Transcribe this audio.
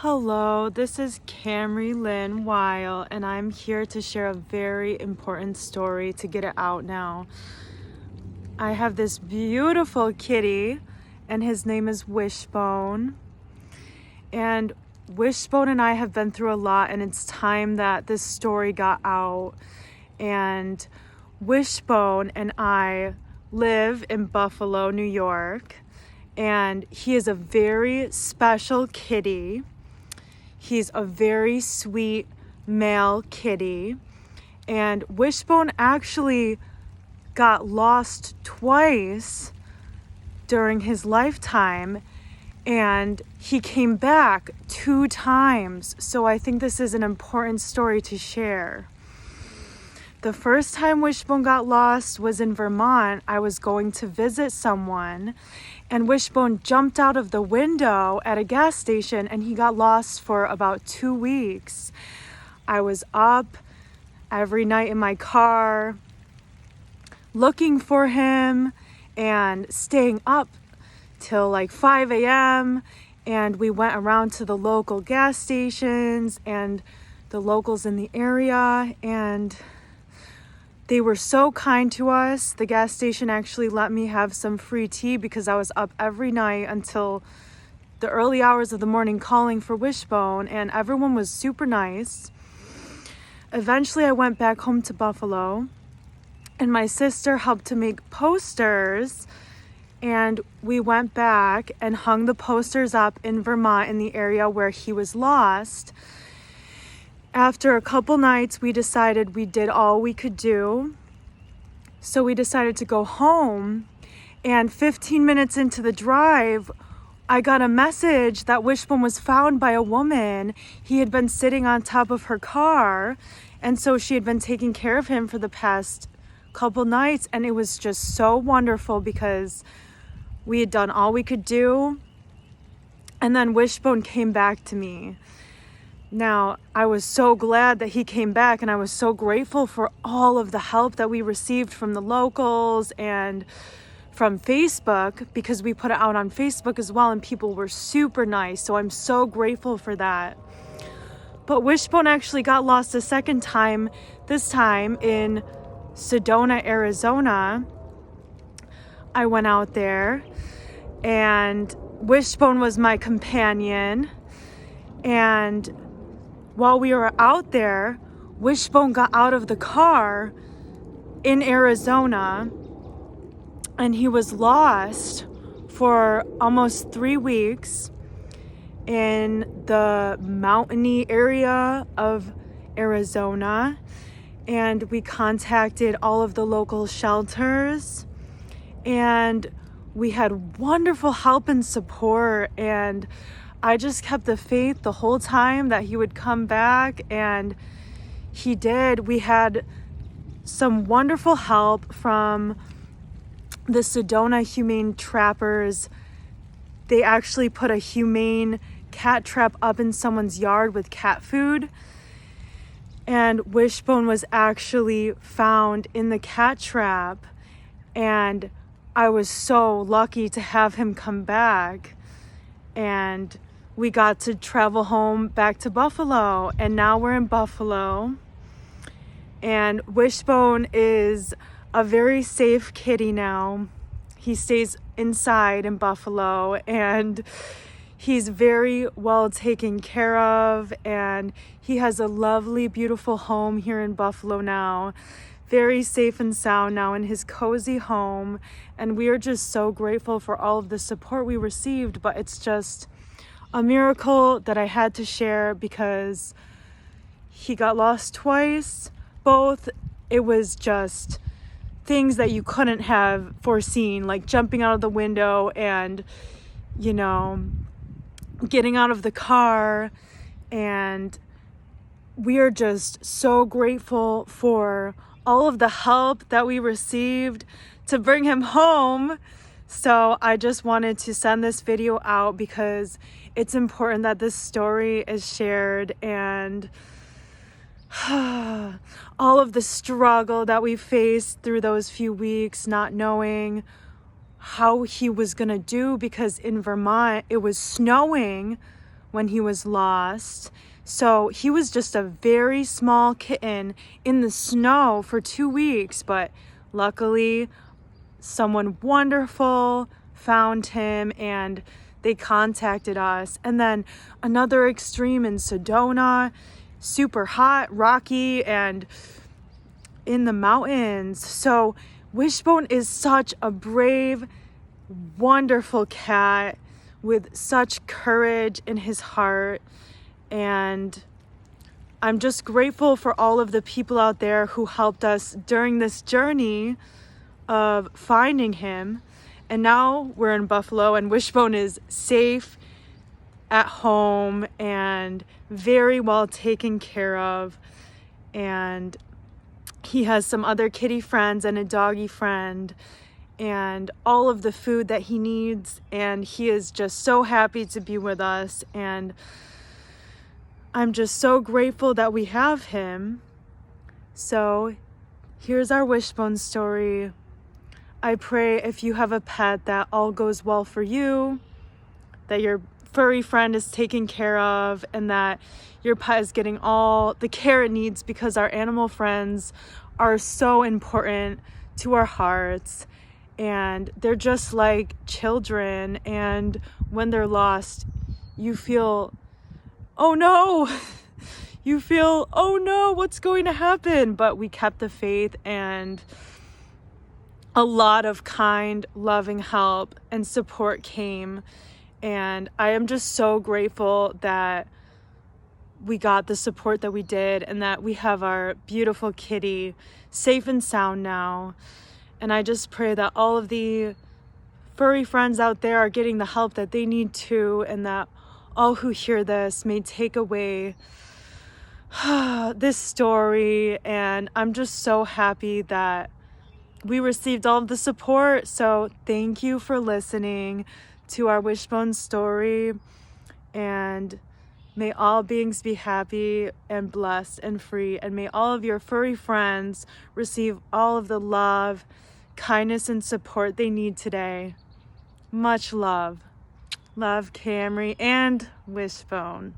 Hello, this is Camrey Whyle, and I'm here to share a very important story to get it out now. I have this beautiful kitty, and his name is Wishbone. And Wishbone and I have been through a lot, and it's time that this story got out. And Wishbone and I live in Buffalo, New York, and he is a very special kitty. He's a very sweet male kitty, and Wishbone actually got lost twice during his lifetime, and he came back 2 times. So I think this is an important story to share. The first time Wishbone got lost was in Vermont. I was going to visit someone, and Wishbone jumped out of the window at a gas station, and he got lost for about 2 weeks. I was up every night in my car looking for him and staying up till like 5 a.m. And we went around to the local gas stations and the locals in the area, and they were so kind to us. The gas station actually let me have some free tea because I was up every night until the early hours of the morning calling for Wishbone, and everyone was super nice. Eventually, I went back home to Buffalo, and my sister helped to make posters, and we went back and hung the posters up in Vermont in the area where he was lost. After a couple nights, we decided we did all we could do. So we decided to go home. And 15 minutes into the drive, I got a message that Wishbone was found by a woman. He had been sitting on top of her car. And so she had been taking care of him for the past couple nights. And it was just so wonderful because we had done all we could do. And then Wishbone came back to me. Now, I was so glad that he came back, and I was so grateful for all of the help that we received from the locals and from Facebook, because we put it out on Facebook as well, and people were super nice. So I'm so grateful for that. But Wishbone actually got lost a second time, this time in Sedona, Arizona. I went out there, and Wishbone was my companion. And while we were out there, Wishbone got out of the car in Arizona, and he was lost for almost 3 weeks in the mountainy area of Arizona. And we contacted all of the local shelters, and we had wonderful help and support, and I just kept the faith the whole time that he would come back, and he did. We had some wonderful help from the Sedona Humane Trappers. They actually put a humane cat trap up in someone's yard with cat food, and Wishbone was actually found in the cat trap, and I was so lucky to have him come back. And we got to travel home back to Buffalo, and now we're in Buffalo. And Wishbone is a very safe kitty now. He stays inside in Buffalo, and he's very well taken care of, and he has a lovely, beautiful home here in Buffalo now. Very safe and sound now in his cozy home, and we are just so grateful for all of the support we received. But it's just a miracle that I had to share because he got lost twice. Both, it was just things that you couldn't have foreseen, like jumping out of the window and, getting out of the car. And we are just so grateful for all of the help that we received to bring him home. So I just wanted to send this video out because it's important that this story is shared, and all of the struggle that we faced through those few weeks, not knowing how he was gonna do, because in Vermont it was snowing when he was lost. So he was just a very small kitten in the snow for 2 weeks, but luckily someone wonderful found him and they contacted us. And then another extreme in Sedona, super hot, rocky, and in the mountains. So Wishbone is such a brave, wonderful cat with such courage in his heart. And I'm just grateful for all of the people out there who helped us during this journey of finding him. And now we're in Buffalo and Wishbone is safe at home and very well taken care of. And he has some other kitty friends and a doggy friend and all of the food that he needs. And he is just so happy to be with us. And I'm just so grateful that we have him. So here's our Wishbone story. I pray if you have a pet that all goes well for you, that your furry friend is taken care of, and that your pet is getting all the care it needs, because our animal friends are so important to our hearts. And they're just like children. And when they're lost, you feel, oh no, you feel, oh no, what's going to happen? But we kept the faith, and a lot of kind, loving help and support came. And I am just so grateful that we got the support that we did, and that we have our beautiful kitty safe and sound now. And I just pray that all of the furry friends out there are getting the help that they need too, and that all who hear this may take away this story. And I'm just so happy that we received all of the support. So thank you for listening to our Wishbone story, and may all beings be happy and blessed and free, and may all of your furry friends receive all of the love, kindness, and support they need today. Much love. Love, Camrey and Wishbone.